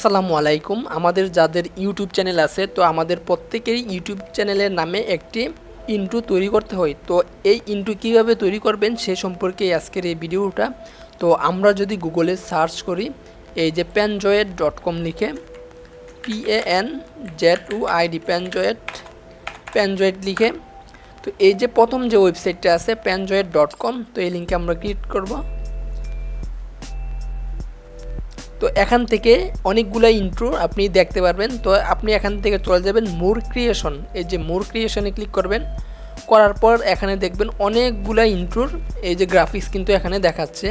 আসসালামু আলাইকুম। আমাদের যাদের ইউটিউব চ্যানেল আছে, তো আমাদের প্রত্যেকেরই ইউটিউব চ্যানেলের নামে একটি ইন্ট্রো তৈরি করতে হয়। তো এই ইন্ট্রো কীভাবে তৈরি করবেন সে সম্পর্কে আজকের এই ভিডিওটা। তো আমরা যদি গুগলে সার্চ করি, এই যে panjoid.com লিখে, PANZOID panjoid লিখে, তো এই যে প্রথম যে ওয়েবসাইটটা আছে panjoid.com, তো এই লিঙ্কে আমরা ক্লিক করব। তো এখান থেকে অনেকগুলো ইন্ট্রো আপনি দেখতে পারবেন। তো আপনি এখান থেকে চলে যাবেন মোর ক্রিয়েশন, এই যে মোর ক্রিয়েশনে ক্লিক করবেন। করার পর এখানে দেখবেন অনেকগুলো ইন্ট্রোর এই যে গ্রাফিক্স কিন্তু এখানে দেখাচ্ছে।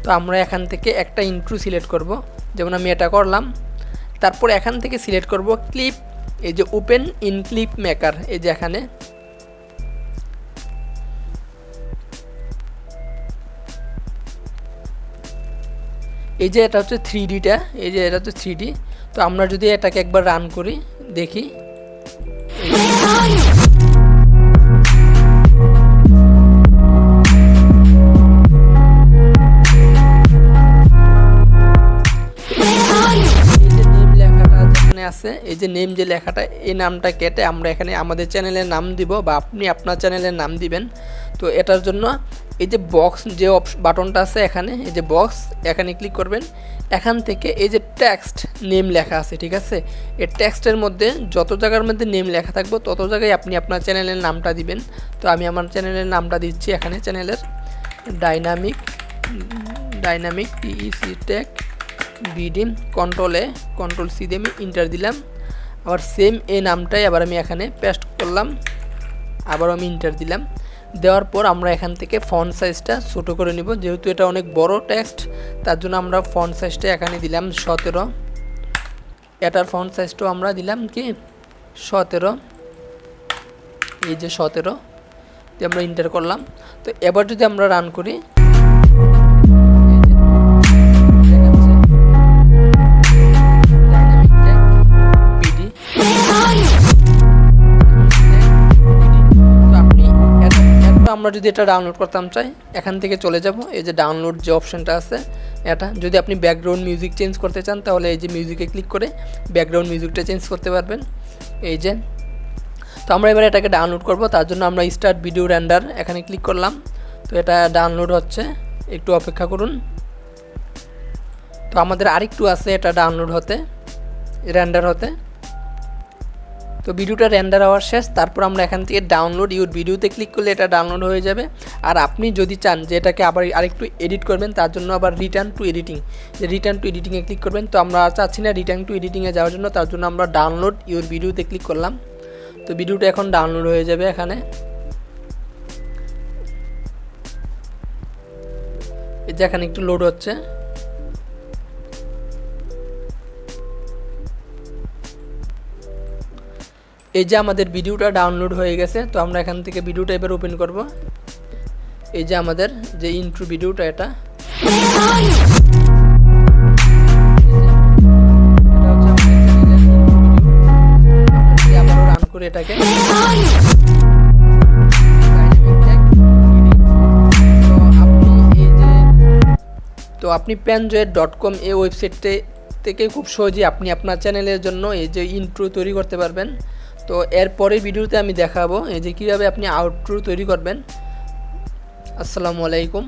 তো আমরা এখান থেকে একটা ইন্ট্রো সিলেক্ট করব, যেমন আমি এটা করলাম। তারপর এখান থেকে সিলেক্ট করব ক্লিপ, এই যে ওপেন ইন ক্লিপ মেকার, এই যে এখানে এই যে এটা হচ্ছে 3Dটা, এই যে এটা হচ্ছে 3D। তো আমরা যদি এটাকে একবার রান করি দেখি, আছে এই যে নেম যে লেখাটা, এই নামটা কেটে আমরা এখানে আমাদের চ্যানেলের নাম দিব বা আপনি আপনার চ্যানেলের নাম দিবেন। তো এটার জন্য এই যে বক্স যে বাটনটা আছে এখানে, এই যে বক্স, এখানে ক্লিক করবেন। এখান থেকে এই যে টেক্সট নেম লেখা আছে, ঠিক আছে, এই টেক্সটের মধ্যে যত জায়গার মধ্যে নেম লেখা থাকবে তত জায়গায় আপনি আপনার চ্যানেলের নামটা দিবেন। তো আমি আমার চ্যানেলের নামটা দিচ্ছি এখানে, চ্যানেলের dynamic PEC tech BD, control C দিয়ে আমি ইন্টার দিলাম। আবার সেম এই নামটাই আবার আমি এখানে পেস্ট করলাম, আবার আমি ইন্টার দিলাম। দেওয়ার পর আমরা এখান থেকে ফন্ট সাইজটা ছোটো করে নিব, যেহেতু এটা অনেক বড় টেক্সট, তার জন্য আমরা ফন্ট সাইজটা এখানে দিলাম 17। এটার ফন্ট সাইজটাও আমরা দিলাম কি 17, এই যে 17 দিয়ে আমরা ইন্টার করলাম। তো এবার যদি আমরা রান করি, আমরা যদি এটা ডাউনলোড করতাম চাই, এখান থেকে চলে যাব, এই যে ডাউনলোড যে অপশনটা আছে এটা। যদি আপনি ব্যাকগ্রাউন্ড মিউজিক চেঞ্জ করতে চান তাহলে এই যে মিউজিকে ক্লিক করে ব্যাকগ্রাউন্ড মিউজিকটা চেঞ্জ করতে পারবেন, এই যে। তো আমরা এবার এটাকে ডাউনলোড করব, তার জন্য আমরা স্টার্ট ভিডিও রেন্ডার এখানে ক্লিক করলাম। তো এটা ডাউনলোড হচ্ছে, একটু অপেক্ষা করুন। তো আমাদের আরেকটু আছে এটা ডাউনলোড হতে, রেন্ডার হতে। তো ভিডিওটা রেন্ডার হওয়ার শেষ। তারপর আমরা এখান থেকে ডাউনলোড ইউর ভিডিওতে ক্লিক করলে এটা ডাউনলোড হয়ে যাবে। আর আপনি যদি চান যে এটাকে আবার আরেকটু এডিট করবেন, তার জন্য আবার রিটার্ন টু এডিটিংয়ে ক্লিক করবেন। তো আমরা চাচ্ছি না রিটার্ন টু এডিটিংয়ে যাওয়ার জন্য, তার জন্য আমরা ডাউনলোড ইউর ভিডিওতে ক্লিক করলাম। তো ভিডিওটা এখন ডাউনলোড হয়ে যাবে এখানে, এই যে এখানে একটু লোড হচ্ছে। এই যে আমাদের ভিডিওটা ডাউনলোড হয়ে গেছে। তো আমরা এখান থেকে ভিডিওটা এবার ওপেন করব। এই যে আমাদের যে ইন্ট্রো ভিডিওটা, এটা আবারও রান করে এটাকে, তো আপনি panjoid.com এই ওয়েবসাইটে থেকে খুব সহজেই আপনি আপনার চ্যানেলের জন্য এই যে ইন্ট্রো তৈরি করতে পারবেন। তো এরপরের ভিডিওতে আমি দেখাবো এই যে কীভাবে আপনি আউটরো তৈরি করবেন। আসসালামু আলাইকুম।